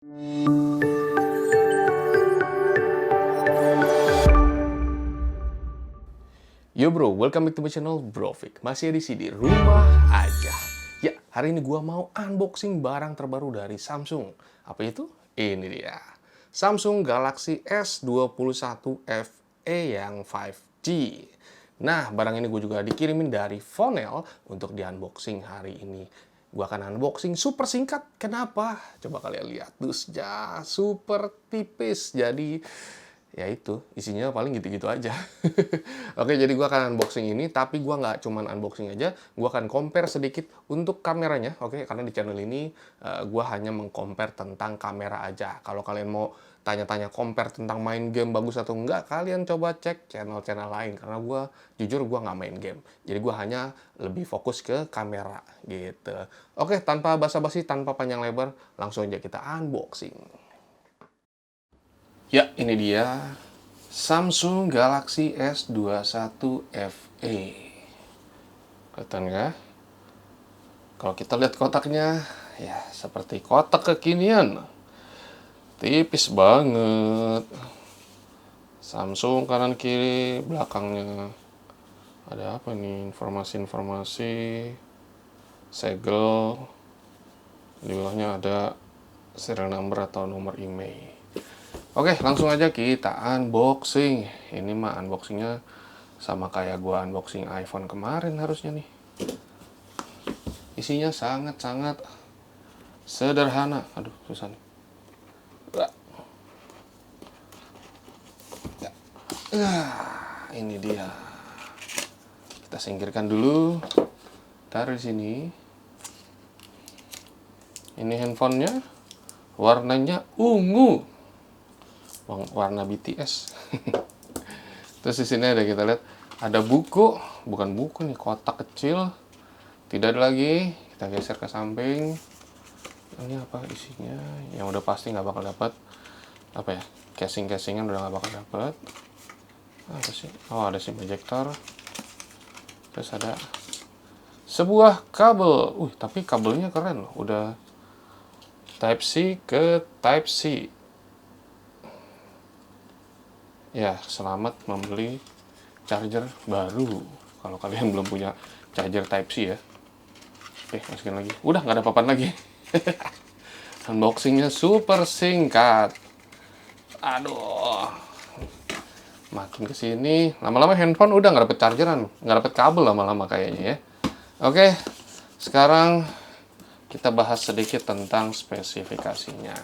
Yo bro, welcome back to my channel Brofik. Masih di sini rumah aja. Ya, hari ini gua mau unboxing barang terbaru dari Samsung. Apa itu? Ini dia. Samsung Galaxy S21 FE yang 5G. Nah, barang ini gue juga dikirimin dari Fonel untuk di-unboxing hari ini. Gua akan unboxing super singkat. Kenapa? Coba kalian lihat. Dusnya super tipis. Jadi ya itu, isinya paling gitu-gitu aja. Oke, jadi gua akan unboxing ini, tapi gua nggak cuman unboxing aja, gua akan compare sedikit untuk kameranya, oke? Karena di channel ini gua hanya meng-compare tentang kamera aja. Kalau kalian mau tanya-tanya compare tentang main game bagus atau enggak, kalian coba cek channel-channel lain. Karena gua jujur gua nggak main game. Jadi gua hanya lebih fokus ke kamera gitu. Oke, tanpa basa-basi, tanpa panjang lebar, langsung aja kita unboxing. Ya, ini dia Samsung Galaxy S21 FE. Kelihatan nggak? Kalau kita lihat kotaknya, ya seperti kotak kekinian. Tipis banget. Samsung kanan kiri, belakangnya ada apa nih? Informasi-informasi, segel. Di bawahnya ada serial number atau nomor email. Oke, langsung aja kita unboxing. Ini mah unboxingnya sama kayak gua unboxing iPhone kemarin harusnya nih. Isinya sangat-sangat sederhana. Aduh, susah nih. Ini dia. Kita singkirkan dulu. Taruh di sini. Ini handphonenya. Warnanya ungu. Warna BTS. Terus di sini ada, kita lihat ada buku, bukan buku nih, kotak kecil. Tidak ada lagi. Kita geser ke samping. Ini apa isinya? Yang udah pasti nggak bakal dapat. Apa ya? Casing-casingan udah nggak bakal dapat. Apa sih? Oh, ada SIM ejector. Terus ada sebuah kabel. Tapi kabelnya keren loh. Udah Type C ke Type C. Ya, selamat membeli charger baru. Kalau kalian belum punya charger Type C ya. Oke, masukin lagi. Udah nggak ada papan lagi. Unboxingnya super singkat. Aduh. Makin kesini, lama-lama handphone udah nggak dapet chargeran, nggak dapet kabel lama-lama kayaknya ya. Oke, sekarang kita bahas sedikit tentang spesifikasinya.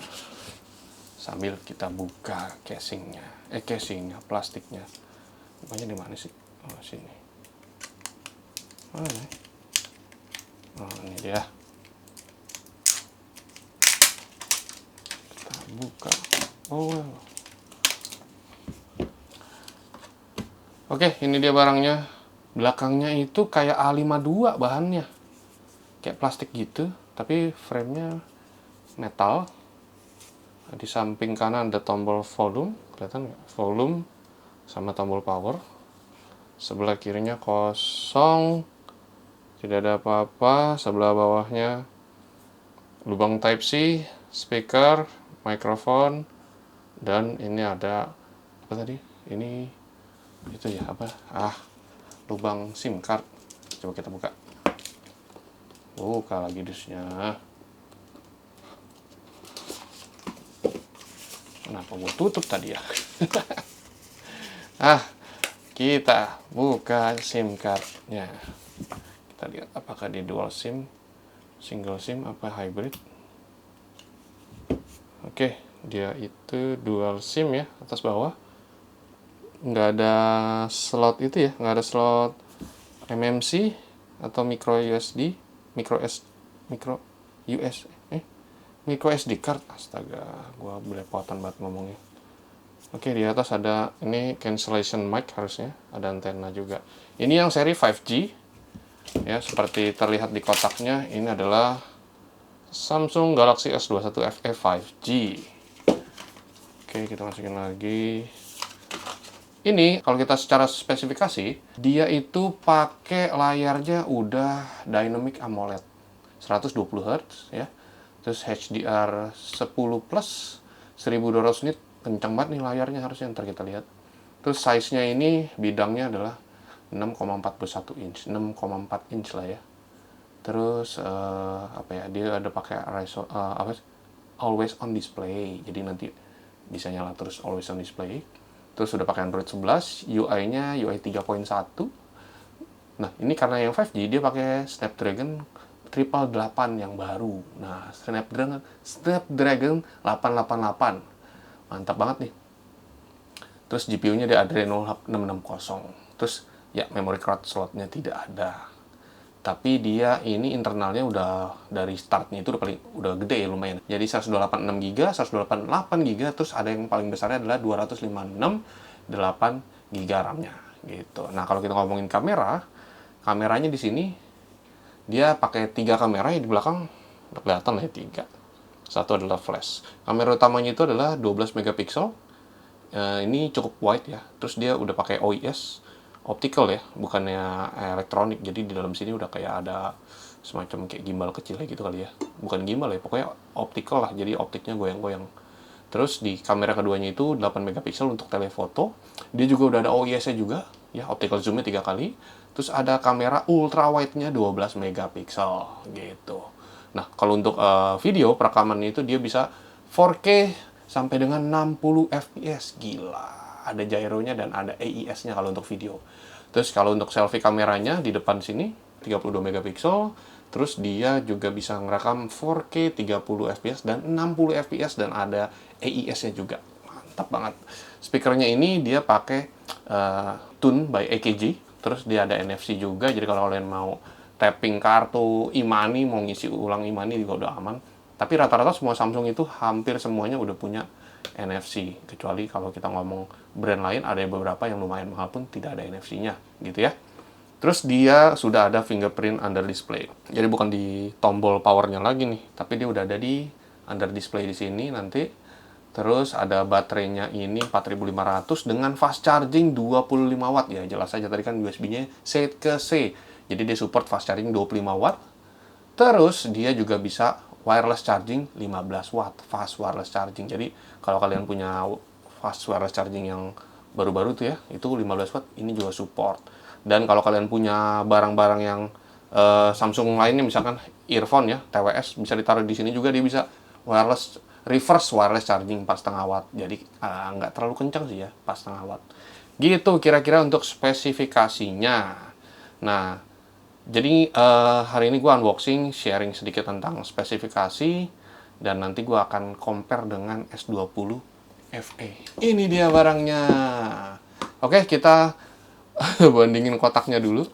Sambil kita buka casingnya, plastiknya. Bukanya di mana sih? Oh, sini. Mana? Oh, ini dia. Kita buka. Oh. Oke, ini dia barangnya. Belakangnya itu kayak A52 bahannya. Kayak plastik gitu, tapi frame-nya metal. Di samping kanan ada tombol volume, kelihatan nggak? Volume sama tombol power. Sebelah kirinya kosong, tidak ada apa-apa. Sebelah bawahnya lubang Type C, speaker, mikrofon, dan ini ada apa tadi? Ini itu ya apa? Lubang SIM card. Coba kita buka. Buka lagi dusnya. Kenapa gue tutup tadi ya? Kita buka SIM card-nya. Kita lihat apakah dia dual SIM, single SIM, apa hybrid. Oke, dia itu dual SIM ya, atas bawah. Nggak ada slot itu ya, nggak ada slot MMC atau micro SD, micro SD card. Astaga, gua belepotan banget ngomongnya. Oke, di atas ada ini cancellation mic, harusnya ada antena juga. Ini yang seri 5G ya, seperti terlihat di kotaknya. Ini adalah Samsung Galaxy S21 FE 5G. Oke, kita masukin lagi. Ini kalau kita secara spesifikasi, dia itu pakai layarnya udah Dynamic AMOLED 120 Hz ya. Terus HDR 10 plus 1200 nit, kencang banget nih layarnya harusnya, ntar kita lihat. Terus size-nya ini bidangnya adalah 6,41 inch, 6,4 inch lah ya. Terus apa ya, dia ada pakai always on display, jadi nanti bisa nyala terus always on display. Terus sudah pakai Android 11, UI-nya UI 3.1. Nah, ini karena yang 5G dia pakai Snapdragon 888 yang baru. Nah, Snapdragon 888. Mantap banget nih. Terus GPU-nya dia Adreno 660. Terus ya memory card slot-nya tidak ada. Tapi dia ini internalnya udah dari startnya itu udah gede ya, lumayan. Jadi 128 GB, 128 GB, terus ada yang paling besarnya adalah 256 8 GB RAM-nya gitu. Nah, kalau kita ngomongin kameranya di sini dia pakai 3 kamera, yang di belakang kelihatan lah ya 3. Satu adalah flash. Kamera utamanya itu adalah 12 megapiksel. Ini cukup wide ya. Terus dia udah pakai OIS, optical ya, bukannya elektronik. Jadi di dalam sini udah kayak ada semacam kayak gimbal kecil gitu kali ya. Bukan gimbal ya, pokoknya optical lah. Jadi optiknya goyang-goyang. Terus di kamera keduanya itu 8 megapiksel untuk telefoto. Dia juga udah ada OIS-nya juga, ya, optical zoom-nya 3 kali. Terus ada kamera ultra wide-nya 12 megapiksel gitu. Nah, kalau untuk video perekamannya itu dia bisa 4K sampai dengan 60 fps. Gila. Ada gyro-nya dan ada AIS-nya kalau untuk video. Terus kalau untuk selfie kameranya di depan sini 32 megapiksel. Terus dia juga bisa ngerekam 4K 30 fps dan 60 fps dan ada AIS-nya juga. Mantap banget. Speakernya ini dia pakai Tune by AKG. Terus dia ada NFC juga. Jadi kalau kalian mau tapping kartu e-money, mau ngisi ulang e-money juga udah aman. Tapi rata-rata semua Samsung itu hampir semuanya udah punya NFC, kecuali kalau kita ngomong brand lain ada beberapa yang lumayan mahal pun tidak ada NFC-nya gitu ya. Terus dia sudah ada fingerprint under display. Jadi bukan di tombol powernya lagi nih, tapi dia udah ada di under display di sini nanti. Terus ada baterainya ini 4500 dengan fast charging 25 watt ya. Jelas aja tadi kan USB-nya C ke C. Jadi dia support fast charging 25 watt. Terus dia juga bisa wireless charging 15 watt, fast wireless charging. Jadi kalau kalian punya fast wireless charging yang baru-baru tuh ya, itu 15 watt, ini juga support. Dan kalau kalian punya barang-barang yang Samsung lainnya, misalkan earphone ya, TWS, bisa ditaruh di sini juga, dia bisa reverse wireless charging 4,5 watt. Jadi nggak terlalu kencang sih ya, 4,5 watt. Gitu kira-kira untuk spesifikasinya. Nah, jadi hari ini gue unboxing, sharing sedikit tentang spesifikasi, dan nanti gue akan compare dengan S20 FE. Ini dia barangnya. Oke, kita bandingin kotaknya dulu.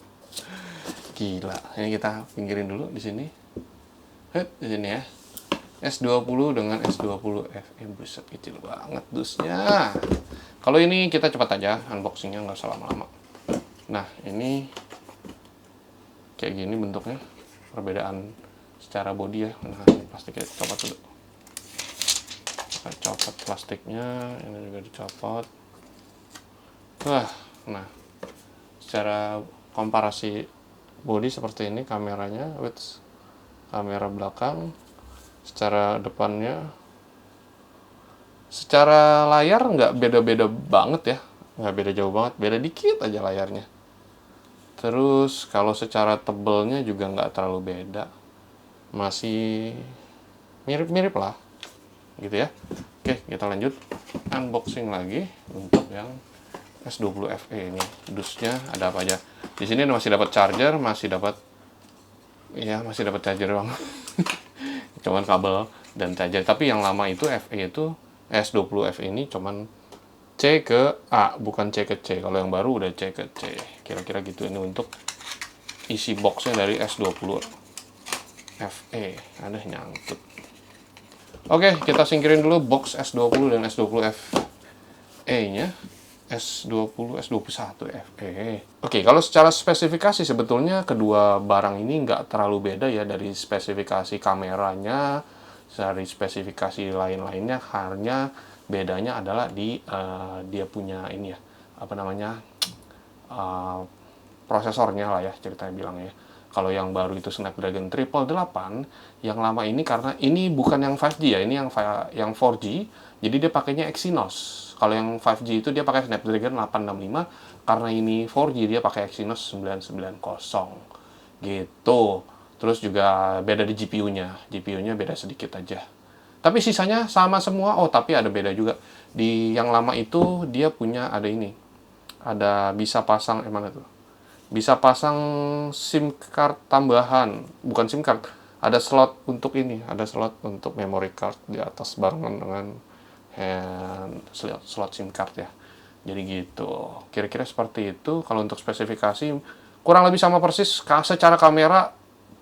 Gila, ini kita pinggirin dulu di sini. Di sini ya. S20 dengan S20 FE, buset kecil banget dusnya. Kalau ini kita cepat aja unboxingnya, nggak usah lama-lama. Nah, ini kayak gini bentuknya, perbedaan secara body ya. Nah, ini plastiknya copot dulu. Kita copot plastiknya, ini juga dicopot. Nah, secara komparasi body seperti ini, kameranya with kamera belakang, secara depannya, secara layar nggak beda-beda banget ya, nggak beda jauh banget, beda dikit aja layarnya. Terus kalau secara tebelnya juga nggak terlalu beda, masih mirip-mirip lah gitu ya. Oke, kita lanjut unboxing lagi untuk yang S20 FE ini. Dusnya ada apa aja? Di sini masih dapat charger, masih dapat charger bang. Cuman kabel dan charger. Tapi yang lama itu FE itu S20 FE ini cuman C ke A, bukan C ke C. Kalau yang baru udah C ke C. Kira-kira gitu. Ini untuk isi boxnya dari S20 FE. Ada nyangkut. Oke, kita singkirin dulu box S20 dan S20 FE-nya. S20, S21 FE. Oke, kalau secara spesifikasi sebetulnya kedua barang ini nggak terlalu beda ya dari spesifikasi kameranya, dari spesifikasi lain-lainnya. Hanya bedanya adalah di dia punya ini ya, apa namanya, prosesornya lah ya ceritanya bilangnya. Kalau yang baru itu Snapdragon 888, yang lama ini karena ini bukan yang 5G ya, ini yang 4G, jadi dia pakainya Exynos. Kalau yang 5G itu dia pakai Snapdragon 865, karena ini 4G dia pakai Exynos 990 gitu. Terus juga beda di GPU-nya beda sedikit aja. Tapi sisanya sama semua. Oh, tapi ada beda juga. Di yang lama itu dia punya ada ini. Ada bisa pasang mana tuh? Bisa pasang SIM card tambahan, bukan SIM card. Ada slot untuk ini, ada slot untuk memory card di atas barengan dengan slot SIM card ya. Jadi gitu. Kira-kira seperti itu. Kalau untuk spesifikasi kurang lebih sama persis. Secara kamera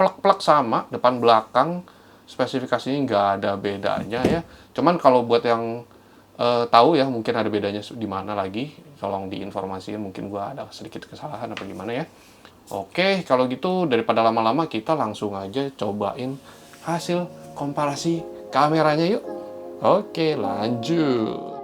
plek-plek sama, depan belakang spesifikasinya nggak ada bedanya ya. Cuman kalau buat yang tahu ya, mungkin ada bedanya di mana lagi, tolong diinformasikan, mungkin gua ada sedikit kesalahan apa gimana ya. Oke, kalau gitu daripada lama-lama kita langsung aja cobain hasil komparasi kameranya yuk. Oke, lanjut.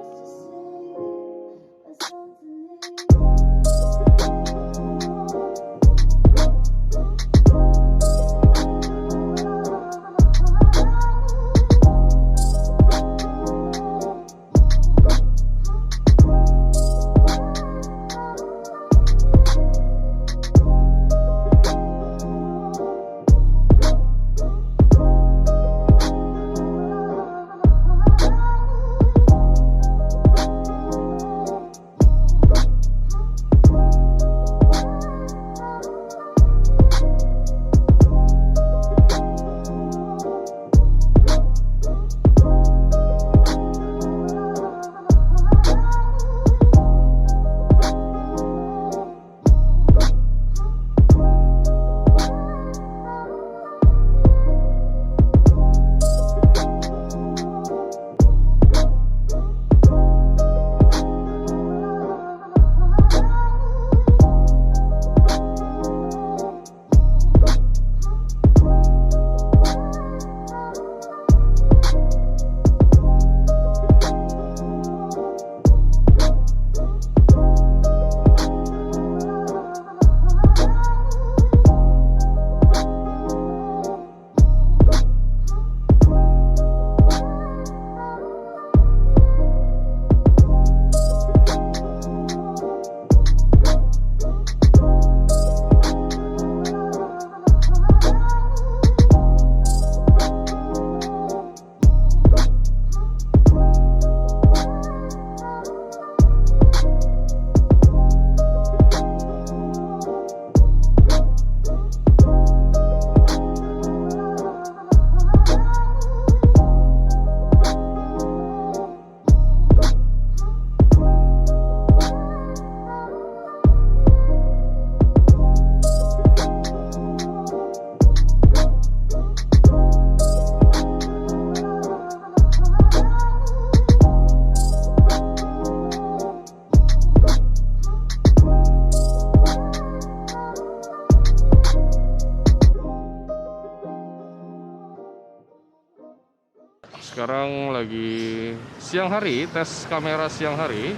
Sekarang lagi siang hari, tes kamera siang hari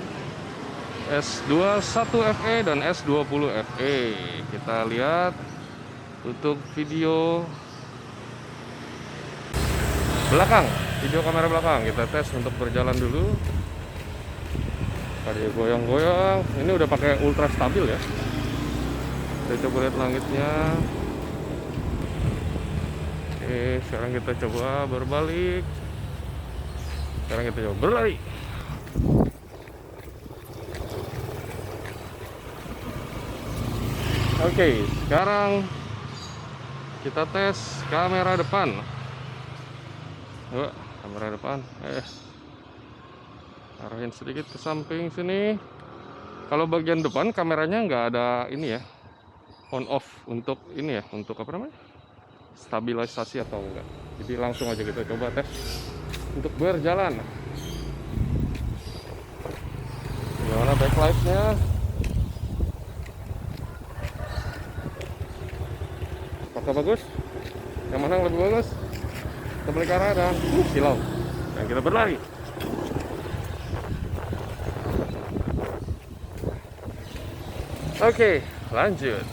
S21FE dan S20FE. Kita lihat untuk video belakang, video kamera belakang. Kita tes untuk berjalan dulu. Tadi goyang-goyang. Ini udah pakai ultra stabil ya. Kita coba lihat langitnya. Oke, sekarang kita coba berbalik. Sekarang kita coba berlari. Oke, sekarang kita tes kamera depan. Yuk, kamera depan. Arahin sedikit ke samping sini. Kalau bagian depan kameranya nggak ada ini ya, on off untuk ini ya, untuk apa namanya, stabilisasi atau enggak. Jadi langsung aja kita coba tes untuk berjalan. Gimana backlight-nya? Apakah bagus? Yang mana yang lebih bagus? Kita balik arah dan silau. Dan kita berlari. Oke, lanjut.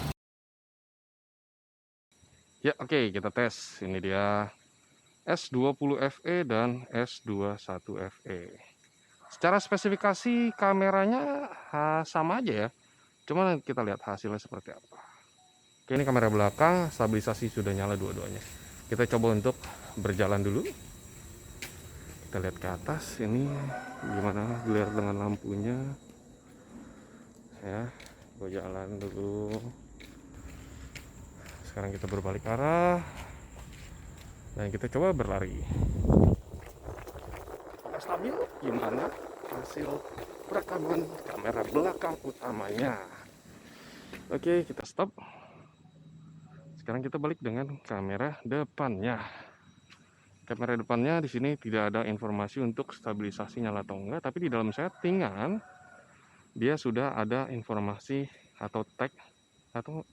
Ya, oke, kita tes. Ini dia S20FE dan S21FE. Secara spesifikasi kameranya sama aja ya. Cuma kita lihat hasilnya seperti apa. Oke, ini kamera belakang, stabilisasi sudah nyala dua-duanya. Kita coba untuk berjalan dulu. Kita lihat ke atas, ini gimana glare dengan lampunya. Ya, gue jalan dulu. Sekarang kita berbalik arah. Dan kita coba berlari. Apakah stabil? Gimana hasil rekaman kamera belakang utamanya? Oke, kita stop. Sekarang kita balik dengan kamera depannya. Kamera depannya di sini tidak ada informasi untuk stabilisasi nyala atau enggak, tapi di dalam settingan dia sudah ada informasi atau tag atau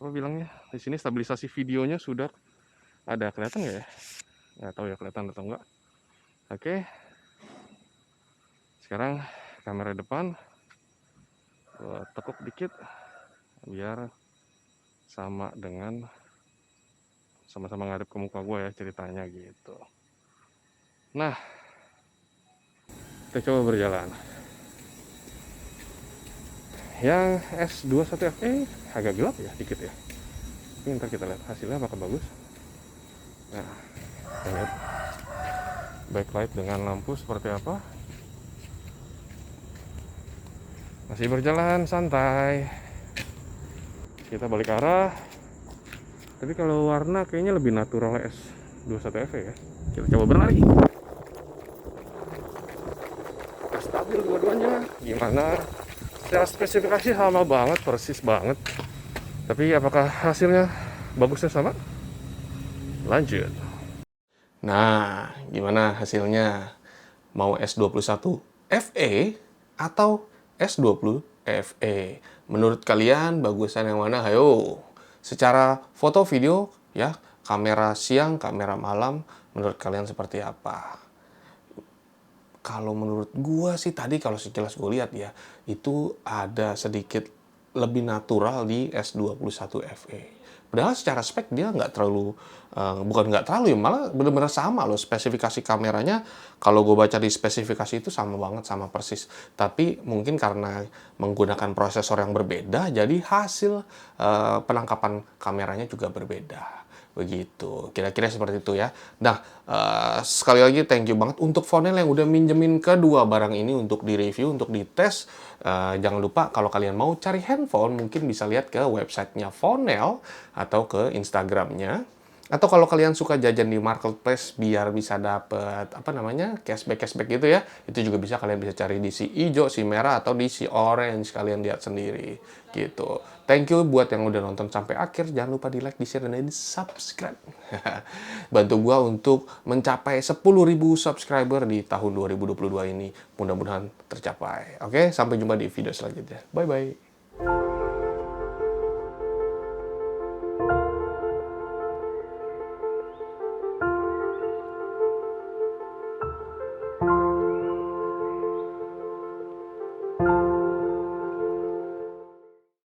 apa bilangnya. Di sini stabilisasi videonya sudah ada, kelihatan nggak ya? Nggak tahu ya kelihatan atau enggak. Oke. Sekarang kamera depan gua tekuk dikit biar sama dengan sama-sama ngadep ke muka gue ya ceritanya gitu. Nah, kita coba berjalan. Yang S21FE agak gelap ya dikit ya. Ini ntar kita lihat hasilnya apakah bagus. Nah, kita lihat backlight dengan lampu seperti apa. Masih berjalan santai. Kita balik arah. Tapi kalau warna kayaknya lebih natural S21FE ya. Kita coba berlari. Stabil dua-duanya. Gimana? Secara spesifikasi sama banget, persis banget. Tapi apakah hasilnya bagusnya sama? Lanjut. Nah, gimana hasilnya? Mau S21FE atau S20FE? Menurut kalian bagusan yang mana? Hayo. Secara foto video ya, kamera siang, kamera malam, menurut kalian seperti apa? Kalau menurut gua sih tadi kalau sekilas gue lihat ya, itu ada sedikit lebih natural di S21FE. Padahal secara spek dia nggak terlalu, bukan nggak terlalu ya, malah bener-bener sama loh spesifikasi kameranya. Kalau gue baca di spesifikasi itu sama banget, sama persis. Tapi mungkin karena menggunakan prosesor yang berbeda, jadi hasil penangkapan kameranya juga berbeda. Begitu, kira-kira seperti itu ya. Nah, sekali lagi thank you banget untuk Fonel yang udah minjemin kedua barang ini untuk direview, untuk dites. Jangan lupa kalau kalian mau cari handphone, mungkin bisa lihat ke websitenya Fonel atau ke Instagramnya. Atau kalau kalian suka jajan di marketplace biar bisa dapet apa namanya cashback gitu ya, itu juga bisa kalian bisa cari di si hijau, si merah atau di si orange, kalian lihat sendiri gitu. Thank you buat yang udah nonton sampai akhir, jangan lupa di like, di share, dan di subscribe. Bantu gua untuk mencapai 10.000 subscriber di tahun 2022 ini, mudah-mudahan tercapai. Oke, sampai jumpa di video selanjutnya. Bye bye.